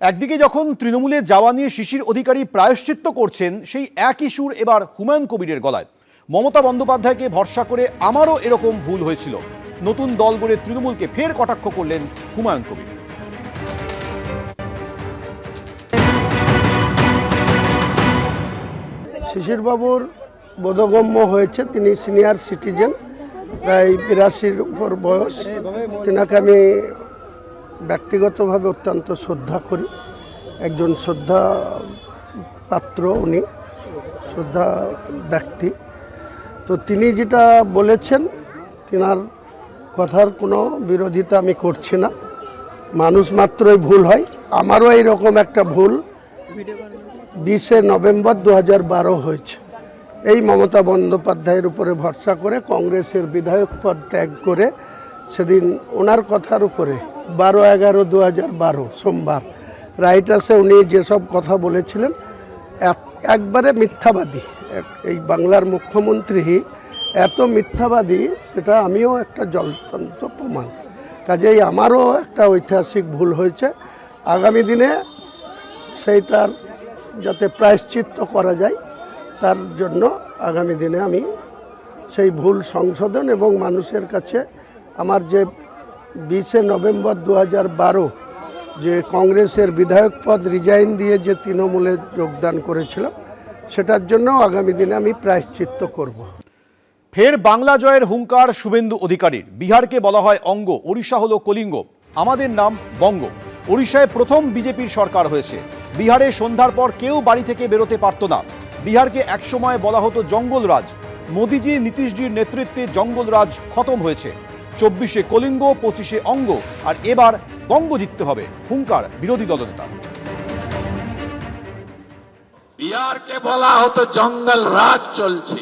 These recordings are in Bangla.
একদিকে যখন তৃণমূলে যাওয়া নিয়ে শিশির অধিকারী প্রায়শ্চিত্ত করছেন, সেই একই সুর এবার হুমায়ুন কবিরের গলায়। মমতা বন্দ্যোপাধ্যায়কে ভরসা করে আমারও এরকম ভুল হয়েছিল। নতুন দল গড়ে তৃণমূলকে ফের কটাক্ষ করলেন হুমায়ুন কবির। শিশির বাবুর বোধগম্য হয়েছে, তিনি সিনিয়র সিটিজেন, প্রায় ৮২-র উপর বয়স। তিনাকে আমি ব্যক্তিগতভাবে অত্যন্ত শ্রদ্ধা করি, একজন শ্রদ্ধা পাত্র, উনি শ্রদ্ধা ব্যক্তি। তো তিনি যেটা বলেছেন, তিনার কথার কোনো বিরোধিতা আমি করছি না। মানুষ মাত্রই ভুল হয়, আমারও এইরকম একটা ভুল 20শে নভেম্বর 2012 হয়েছে। এই মমতা বন্দ্যোপাধ্যায়ের উপরে ভরসা করে কংগ্রেসের বিধায়ক পদ ত্যাগ করে সেদিন ওনার কথার উপরে 12/11/2012 সোমবার রাইটার্সে উনি যেসব কথা বলেছিলেন একবারে মিথ্যাবাদী। এই বাংলার মুখ্যমন্ত্রী এত মিথ্যাবাদী, এটা আমিও একটা জ্বলন্ত প্রমাণ। কাজেই আমারও একটা ঐতিহাসিক ভুল হয়েছে। আগামী দিনে সেইটার যাতে প্রায়শ্চিত্ত করা যায়, তার জন্য আগামী দিনে আমি সেই ভুল সংশোধন এবং মানুষের কাছে আমার যে 20শে নভেম্বর 2012 যে কংগ্রেসের বিধায়ক পদ রিজাইন দিয়ে যে তৃণমূলে যোগদান করেছিলাম, সেটার জন্য আগামী দিনে আমি প্রায়শ্চিত্ত করব। ফের বাংলা জয়ের হুঙ্কার শুভেন্দু অধিকারীর। বিহারকে বলা হয় অঙ্গ, ওড়িশা হলো কলিঙ্গ, আমাদের নাম বঙ্গ। ওড়িশায় প্রথম বিজেপির সরকার হয়েছে। বিহারে সন্ধ্যার পর কেউ বাড়ি থেকে বেরোতে পারত না। বিহারকে একসময় বলা হতো জঙ্গলরাজ। মোদিজি নীতিশজির নেতৃত্বে জঙ্গলরাজ খতম হয়েছে। 24শে কলিঙ্গ, 25শে অঙ্গ, আর এবার বঙ্গ জিততে হবে, হুঙ্কার বিরোধী দলনেতা। বিহারকে বলা হতো জঙ্গল রাজ চলছে,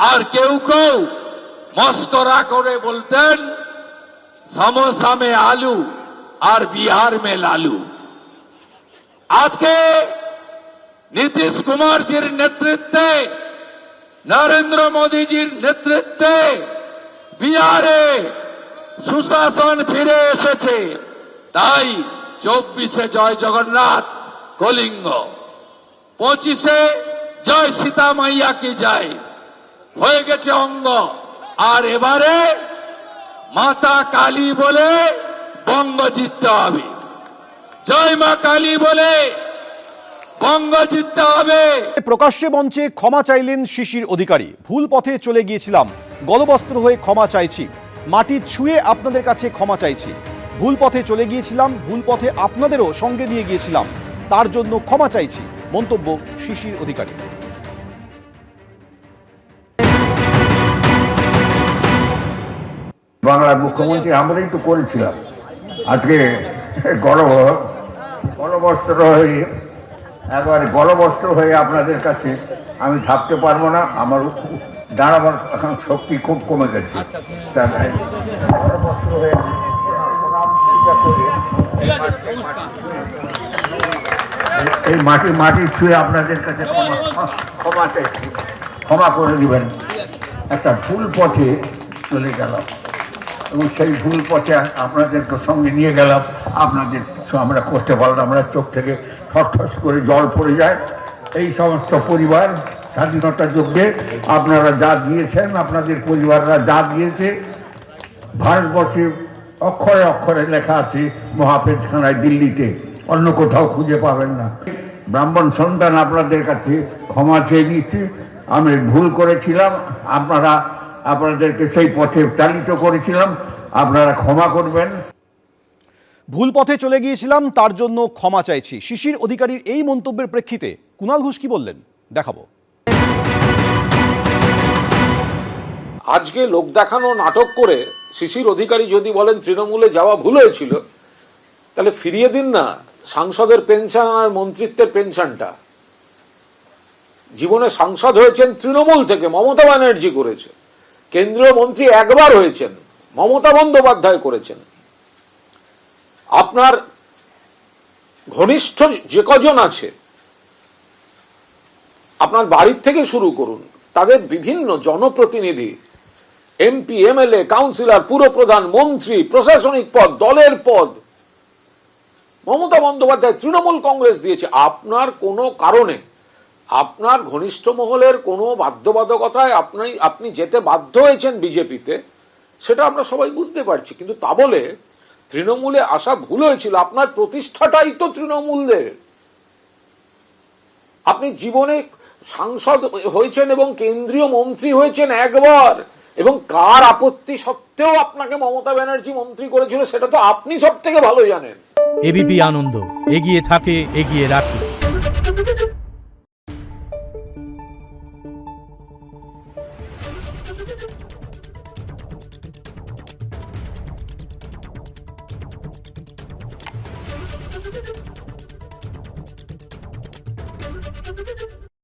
আর কেউ কেউ মস্করা করে বলতেন সমোসা মে আলু আর বিহার মে লালু। আজকে নীতিশ কুমারজির নেতৃত্বে, নরেন্দ্র মোদীজির নেতৃত্বে বিহারে সুশাসন ফিরে এসেছে। তাই 24শে জয় জগন্নাথ কলিঙ্গ, 25শে জয় সীতা মাইয়া কি জয় হয়ে গেছে অঙ্গ, আর এবারে মাতা কালী বলে বঙ্গ জিততে হবে। জয় মা কালী বলে বঙ্গ জিততে হবে। প্রকাশ্যে মঞ্চে ক্ষমা চাইলেন শিশির অধিকারী। ভুল পথে চলে গিয়েছিলাম, গলবস্ত্র হয়ে ক্ষমা চাইছি, মাটি ছুঁয়ে আপনাদের কাছে ক্ষমা চাইছি। ভুল পথে চলে গিয়েছিলাম, ভুল পথে আপনাদেরও সঙ্গে নিয়ে গিয়েছিলাম, তার জন্য ক্ষমা চাইছি, মন্তব্য শিশির অধিকারী। বাংলার মুখ্যমন্ত্রী আমরাই তো করেছিলাম। আজকে গলবস্ত্র হয়ে একবারে গলবস্ত্র হয়ে আপনাদের কাছে আমি থাকতে পারবো না। আমার দাঁড়াবার এখন শক্তি খুব কমে গেছে। গলবস্ত্র হয়ে এই মাটি ছুঁয়ে আপনাদের কাছে ক্ষমা করে দিবেন। একটা ভুল পথে চলে গেলাম এবং সেই ভুল পথে আপনাদেরকে সঙ্গে নিয়ে গেলাম। আপনাদের কিছু আমরা করতে পারলাম, আমরা চোখ থেকে ঠস করে জল পড়ে যায়। এই সমস্ত পরিবার স্বাধীনতা যুদ্ধে আপনারা যা দিয়েছেন, আপনাদের পরিবাররা যা দিয়েছে, ভারতবর্ষে অক্ষরে অক্ষরে লেখা আছে মহাপেজখানায় দিল্লিতে, অন্য কোথাও খুঁজে পাবেন না। ব্রাহ্মণ সন্তান আপনাদের কাছে ক্ষমা চেয়ে নিচ্ছি। আমি ভুল করেছিলাম, আপনাদেরকে সেই পথে চালিত করেছিলাম, আপনারা ক্ষমা করবেন। ভুল পথে চলে গিয়েছিলাম, তার জন্য ক্ষমা চাইছি। শিশির অধিকারীর এই মন্তব্যের প্রেক্ষিতে কুণাল ঘোষ কি বললেন, দেখাবো। আজকে লোক দেখানো নাটক করে শিশির অধিকারী যদি বলেন তৃণমূলে যাওয়া ভুল হয়েছিল, তাহলে ফিরিয়ে দিন না সাংসদের পেনশন আর মন্ত্রিত্বের পেনশনটা। জীবনে সাংসদ হয়েছেন তৃণমূল থেকে, মমতা ব্যানার্জি করেছে। কেন্দ্রীয় মন্ত্রী একবার হয়েছেন, মমতা বন্দ্যোপাধ্যায় করেছেন। আপনার ঘনিষ্ঠ যে কজন আছে, আপনার বাড়ির থেকে শুরু করুন, তাদের বিভিন্ন জনপ্রতিনিধি, এমপি, এমএলএ, কাউন্সিলর, পুরপ্রধান, মন্ত্রী, প্রশাসনিক পদ, দলের পদ, মমতা বন্দ্যোপাধ্যায় তৃণমূল কংগ্রেস দিয়েছে। আপনার কোনো কারণে, আপনার ঘনিষ্ঠ মহলের কোনো বাধ্যবাধকতায় আপনি যেতে বাধ্য হয়েছেন বিজেপিতে, সেটা আমরা সবাই বুঝতে পারছি। কিন্তু তা বলে তৃণমূলে আসা ভুল হয়েছিল। আপনার প্রতিষ্ঠাটাই তো তৃণমূলদের। আপনি জীবনে সাংসদ হয়েছেন এবং কেন্দ্রীয় মন্ত্রী হয়েছেন একবার, এবং কার আপত্তি সত্ত্বেও আপনাকে মমতা ব্যানার্জি মন্ত্রী করেছিল সেটা তো আপনি সব থেকে ভালো জানেন। এবিপি আনন্দ, এগিয়ে থাকে, এগিয়ে রাখে।